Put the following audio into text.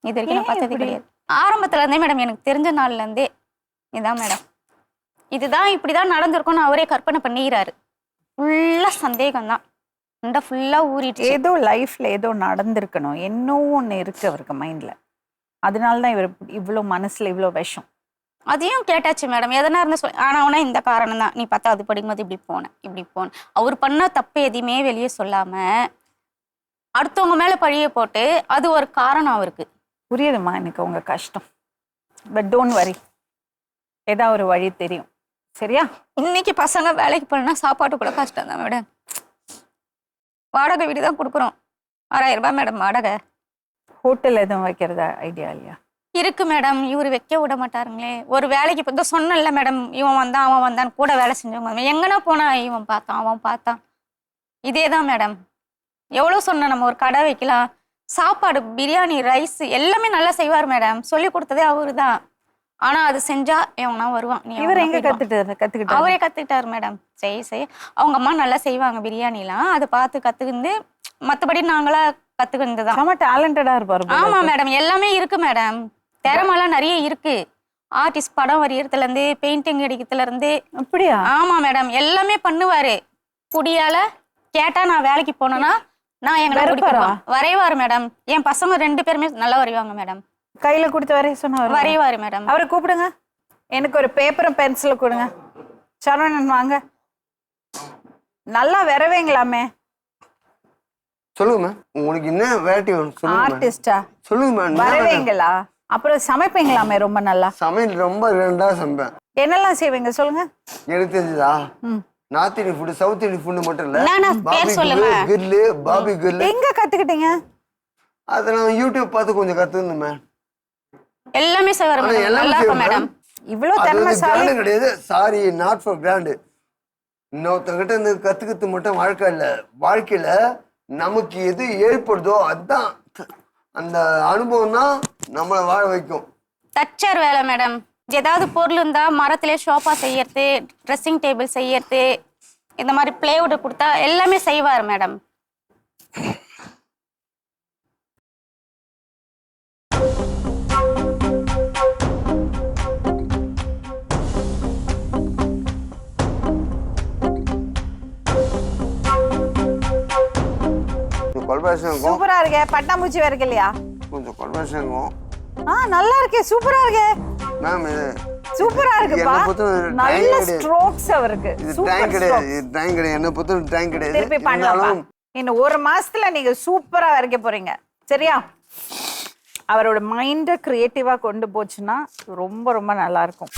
இது வரைக்கும் நான் பார்த்ததே கிடையாது. ஆரம்பத்துல இருந்தே மேடம், எனக்கு தெரிஞ்ச நாள்ல இருந்தே இதான் மேடம், இதுதான் இப்படிதான் நடந்திருக்கும்னு அவரே கற்பனை பண்ணிக்கிறாரு. ஃபுல்லா சந்தேகம் தான், அண்டை ஃபுல்லா ஊறிட்டு. ஏதோ லைஃப்ல ஏதோ நடந்திருக்கணும், இன்னும் ஒன்று இருக்கு அவருக்கு மைண்ட்ல. அதனால தான் இவர் இவ்வளோ மனசுல இவ்வளோ விஷம். அதையும் கேட்டாச்சு மேடம், எதனா இருந்து ஆனா இந்த காரணம் தான், நீ 10வது படிக்கும்போது இப்படி போன. அவர் பண்ண தப்பு எதையுமே வெளியே சொல்லாம அடுத்தவங்க மேல பழிய போட்டு அது ஒரு காரணம் அவருக்கு. புரியுதுமா எனக்கு உங்க கஷ்டம். பட் டோன்ட் வரி, ஏதாவது ஒரு வழி தெரியும், சரியா? இன்னைக்கு பசங்க வேலைக்கு போனா சாப்பாட்டு கூட கஷ்டம் தான் மேடம். வாடகை வீடு தான் கொடுக்குறோம், 6000 ரூபாய் மேடம் வாடகை. ஹோட்டல் எதுவும் வைக்கிறதா ஐடியா இல்லையா? இருக்கு மேடம், இவர் வைக்க விட மாட்டாருங்களே. ஒரு வேலைக்கு இப்போ சொன்னல மேடம், இவன் வந்தான் அவன் வந்தான் கூட வேலை செஞ்சவங்க எங்கன்னா போனா இவன் பார்த்தான் அவன் பார்த்தான், இதே தான் மேடம். எவ்வளோ சொன்ன, நம்ம ஒரு கடை வைக்கலாம், சாப்பாடு பிரியாணி ரைஸ் எல்லாமே நல்லா செய்வார் மேடம், சொல்லி கொடுத்ததே அவரு தான். ஆனா அது செஞ்சா இவனா வருவான். இவர் எங்க கத்துக்கிட்டாரு? அவரே கத்துக்கிட்டாரு மேடம். செய்ய அவங்க அம்மா நல்லா செய்வாங்க பிரியாணிலாம், அதை பார்த்து கத்துக்கிந்து. மற்றபடி நாங்களா கத்துக்கிட்டுதான். ரொம்ப டேலண்டடா இருப்பாரு. ஆமா மேடம், எல்லாமே இருக்கு மேடம், திறமெல்லாம் நிறைய இருக்கு. ஆர்டிஸ்ட் படம் வரையறதுல இருந்து பெயிண்டிங் அடிக்கிறதுல இருந்து. அப்படியா? ஆமா மேடம், எல்லாமே பண்ணுவாரு. குடியால கேட்டா நான் வேலைக்கு போனேன்னா நான் எங்களை வரைவாரு மேடம். என் பசங்க 2 பேருமே நல்லா வரைவாங்க மேடம். கையில கொடுத்து வரைய சொன்னா வரைவாரு மேடம். அவரை கூப்பிடுங்க, எனக்கு ஒரு பேப்பரும் பென்சிலும் கொடுங்க. சரவணன் வாங்க, நல்லா வரைவேங்களாமே. சொல்லுங்க மேம், உங்களுக்கு என்ன வெரைட்டி வேணும் சொல்லுங்க. ஆர்டிஸ்டா? சொல்லுங்க மேம். வரைவேங்களா? அப்புறம் சமைப்பீங்களாமே ரொம்ப நல்லா? சமையல் ரொம்ப ரெண்டா சமைப்பேன். என்னெல்லாம் செய்வீங்க சொல்லுங்க. எனக்கு தெரிஞ்சதா, north Indian food, south Indian food மட்டும் இல்ல, பாபி கிரில். எங்க கத்துக்கிட்டீங்க? அதை நான் யூடியூப் பார்த்து கொஞ்சம் கத்துக்கிட்டேன் மேம். எல்லாமே செய்வாரு மேடம். இவ்வளவு திறமைசாலி கிடையாது. Sorry, not for grant. இன்னொருத்தங்கிட்ட இருந்து கத்துக்கிறது மட்டும் வாழ்க்கையில நமக்கு எது ஏற்படுதோ அதுதான், அந்த அனுபவம் தான் நம்மளை வாழ வைக்கும். தச்சர் வேலை மேடம், ஏதாவது பொருள் இருந்தா மரத்திலே ஷோஃபா செய்யறது, ட்ரெஸ்ஸிங் டேபிள் செய்யறது, இந்த மாதிரி பிளேவுட் கொடுத்தா எல்லாமே செய்வார் மேடம். சூப்பரா இருக்கே. பட்டாம்பூச்சி வேற இல்லையா? கொஞ்சம் கொல்பாசங்கும். நல்லா இருக்கே, சூப்பரா இருக்கே மேம். இது சூப்பரா இருக்குப்பா, நல்ல ஸ்ட்ரோக்ஸ் அவருக்கு. இது டேங்க் கிடையாது, இது டேங்க் கிடையாது, என்ன பொறுத்த டேங்க் கிடையாது. திருப்பி பண்ணலாம். இன்னும் 1 மாசத்துல நீங்க சூப்பரா வரைக்க போறீங்க, சரியா? அவரோட மைண்டை கிரியேட்டிவா கொண்டு போச்சுன்னா ரொம்ப ரொம்ப நல்லா இருக்கும்.